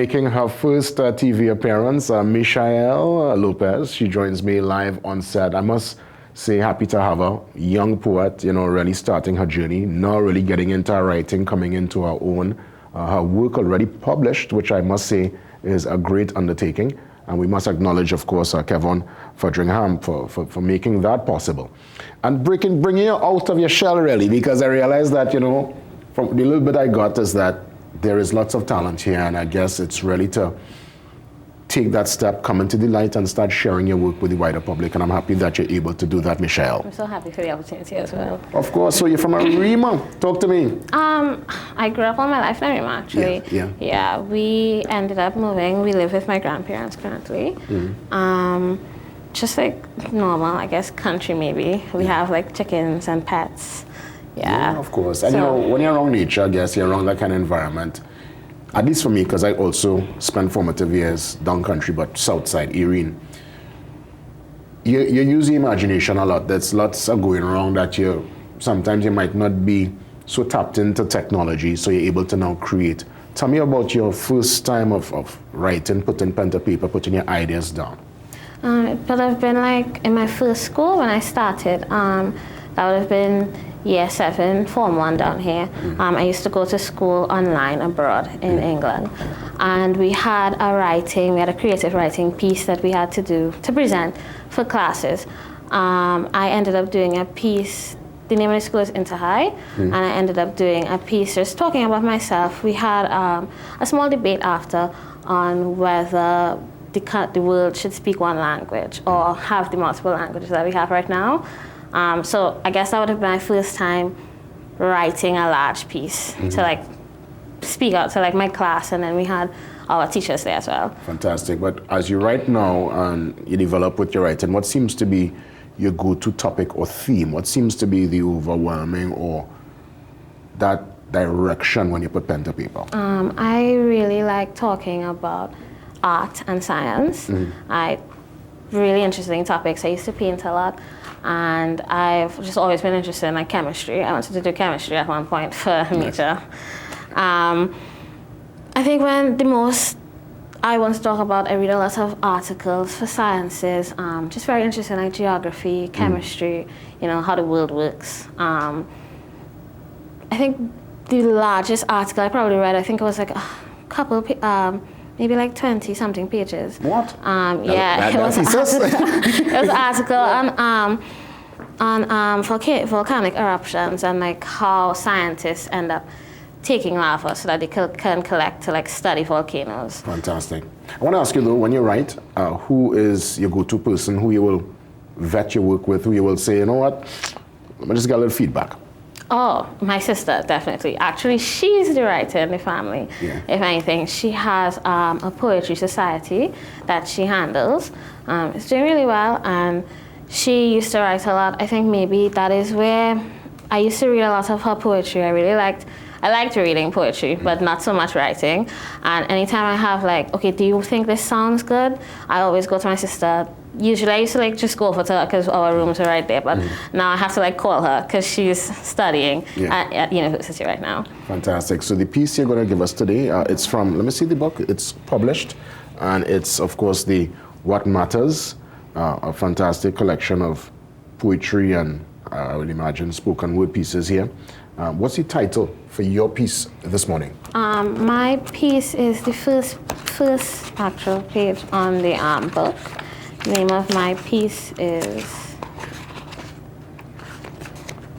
making her first TV appearance, MIYSHAEL Lopez. She joins me live on set. I must say, happy to have her. Young poet, you know, really starting her journey, now really getting into her writing, coming into her own. Her work already published, which I must say is a great undertaking. And we must acknowledge, of course, Kevin Ferdinand for making that possible. And bringing you out of your shell, really, because I realized that, you know, from the little bit I got is that there is lots of talent here, and I guess it's really to take that step, come into the light, and start sharing your work with the wider public. And I'm happy that you're able to do that, MIYSHAEL. I'm so happy for the opportunity as well. Of course. So you're from Enrichment. Talk to me. I grew up all my life in Nariba, actually. Yeah, we ended up moving. We live with my grandparents currently. Just like normal, I guess, country maybe. We have like chickens and pets. Yeah, of course. And so, you know, when you're around nature, I guess you're around that kind of environment. At least for me, because I also spent formative years down country, but south side, Erin. You use the imagination a lot. There's lots of going around that sometimes you might not be so tapped into technology, so you're able to now create. Tell me about your first time of writing, putting pen to paper, putting your ideas down. It would have been like in my first school when I started. That would have been Year 7, Form 1 down here. I used to go to school online abroad in England. And we had a creative writing piece that we had to do to present for classes. I ended up doing a piece, the name of the school is Inter High, and I ended up doing a piece just talking about myself. We had a small debate after on whether the world should speak one language or have the multiple languages that we have right now. So I guess that would have been my first time writing a large piece to like speak out to like my class, and then we had our teachers there as well. Fantastic. But as you write now and you develop with your writing, what seems to be your go-to topic or theme? What seems to be the overwhelming or that direction when you put pen to paper? I really like talking about art and science. Really interesting topics. I used to paint a lot. And I've just always been interested in like chemistry. I wanted to do chemistry at one point for a major. I think when the most I want to talk about, I read a lot of articles for sciences, just very interested in like geography, chemistry, you know, how the world works. I think the largest article I probably read, I think it was like a couple, maybe like 20 something pages. What? Yeah, it was an article on volcanic eruptions and like how scientists end up taking lava so that they can collect to like study volcanoes. Fantastic. I want to ask you though, when you write, who is your go-to person, who you will vet your work with, who you will say, you know what, let me just get a little feedback? Oh, my sister, definitely. Actually, she's the writer in the family. If anything, she has a poetry society that she handles. It's doing really well, and she used to write a lot. I think maybe that is where I used to read a lot of her poetry. I liked reading poetry, but not so much writing. And anytime I have like, okay, do you think this sounds good? I always go to my sister. Usually I used to like just go over to her because our rooms are right there, but now I have to like call her because she's studying at university right now. Fantastic. So the piece you're going to give us today, it's from, let me see the book, it's published, and it's of course the What Matters, a fantastic collection of poetry and I would imagine spoken word pieces here. What's the title for your piece this morning? My piece is the first actual page on the book. The name of my piece is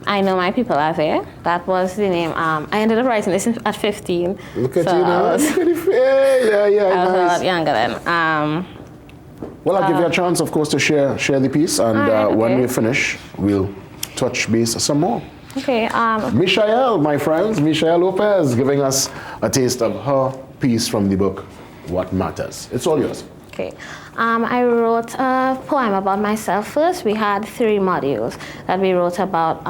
I Know My People Are There. That was the name. I ended up writing this at 15. Look at you now. Look at the face. Yeah, I was a lot younger then. Well, I'll give you a chance, of course, to share the piece, and when we finish, we'll touch base some more. Okay. MIYSHAEL, my friends, MIYSHAEL Lopez, giving us a taste of her piece from the book, What Matters. It's all yours. Okay. I wrote a poem about myself first. We had 3 modules that we wrote about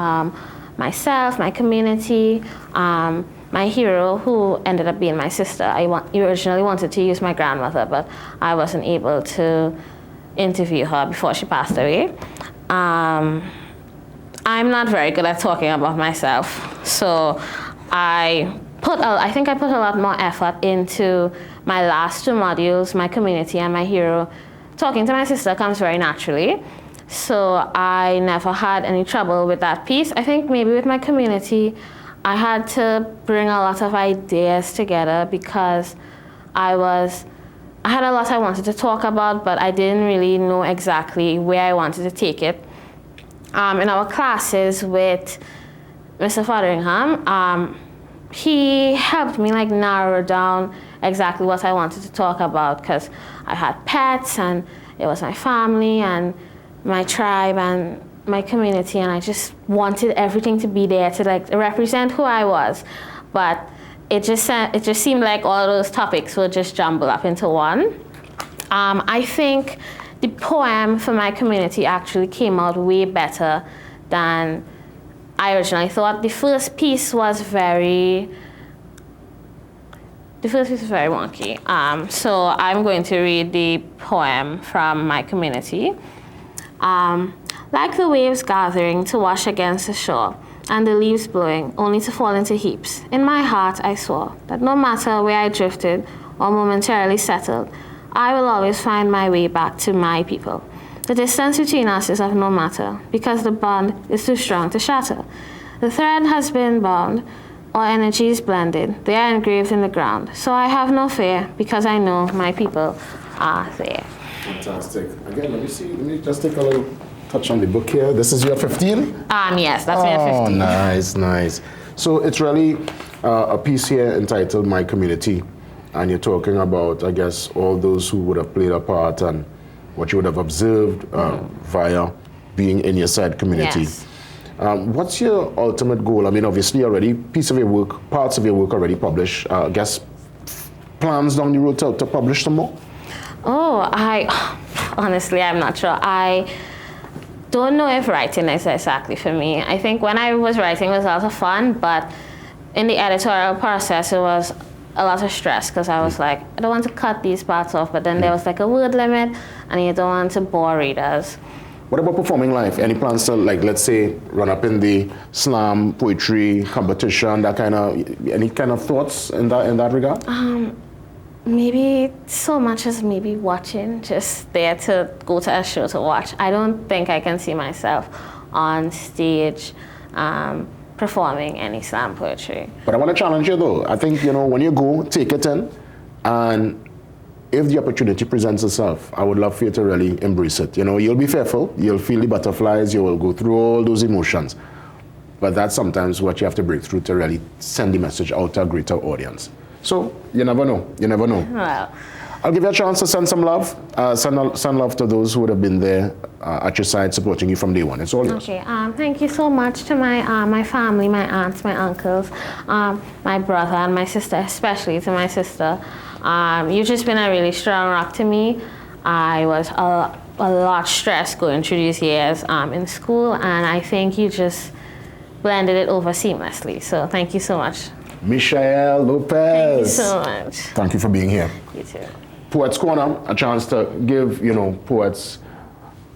myself, my community, my hero, who ended up being my sister. I originally wanted to use my grandmother, but I wasn't able to interview her before she passed away. I'm not very good at talking about myself, so I I think I put a lot more effort into my last 2 modules, my community and my hero. Talking to my sister comes very naturally. So I never had any trouble with that piece. I think maybe with my community, I had to bring a lot of ideas together because I had a lot I wanted to talk about, but I didn't really know exactly where I wanted to take it. In our classes with Mr. Fotheringham, he helped me like narrow down exactly what I wanted to talk about, because I had pets and it was my family and my tribe and my community, and I just wanted everything to be there to like represent who I was. But it just seemed like all those topics were just jumbled up into one. I think the poem for my community actually came out way better than I originally thought. The first piece was very wonky. So I'm going to read the poem from my community. Like the waves gathering to wash against the shore, and the leaves blowing, only to fall into heaps. In my heart I swore that no matter where I drifted or momentarily settled, I will always find my way back to my people. The distance between us is of no matter, because the bond is too strong to shatter. The thread has been bound, our energies blended, they are engraved in the ground. So I have no fear, because I know my people are there. Fantastic. Again, let me just take a little touch on the book here. This is your 15? Yes, that's my 15. Oh, nice, nice. So it's really a piece here entitled My Community, and you're talking about, I guess, all those who would have played a part and what you would have observed via being in your said community. Yes. What's your ultimate goal? I mean, obviously already parts of your work already published. I guess plans down the road to publish some more? Oh, honestly, I'm not sure. I don't know if writing is exactly for me. I think when I was writing, it was a lot of fun, but in the editorial process, it was a lot of stress, because I was like, I don't want to cut these parts off, but then there was like a word limit, and you don't want to bore readers. What about performing live? Any plans to, like, let's say, run up in the slam, poetry, competition, any kind of thoughts in that regard? Maybe so much as maybe watching, just there to go to a show to watch. I don't think I can see myself on stage performing any slam poetry. But I want to challenge you though. I think, when you go, take it in, and if the opportunity presents itself, I would love for you to really embrace it. You'll be fearful, you'll feel the butterflies, you will go through all those emotions. But that's sometimes what you have to break through to really send the message out to a greater audience. So, you never know. Well, I'll give you a chance to send some love. Send love to those who would have been there at your side, supporting you from day one. It's all yours. Okay, thank you so much to my family, my aunts, my uncles, my brother and my sister, especially to my sister. You've just been a really strong rock to me. I was a lot stressed going through these years in school, and I think you just blended it over seamlessly. So thank you so much. MIYSHAEL Lopez. Thank you so much. Thank you for being here. You too. Poets Corner, a chance to give, poets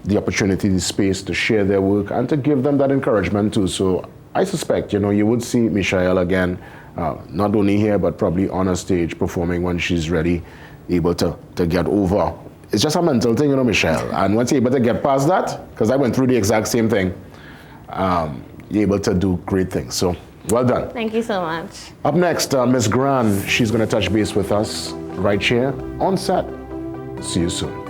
the opportunity, the space to share their work and to give them that encouragement too. So I suspect, you would see MIYSHAEL again, not only here, but probably on a stage performing when she's ready, able to get over. It's just a mental thing, MIYSHAEL. And once you're able to get past that, because I went through the exact same thing, you're able to do great things. So well done. Thank you so much. Up next, Miss Browne. She's going to touch base with us right here on set. See you soon.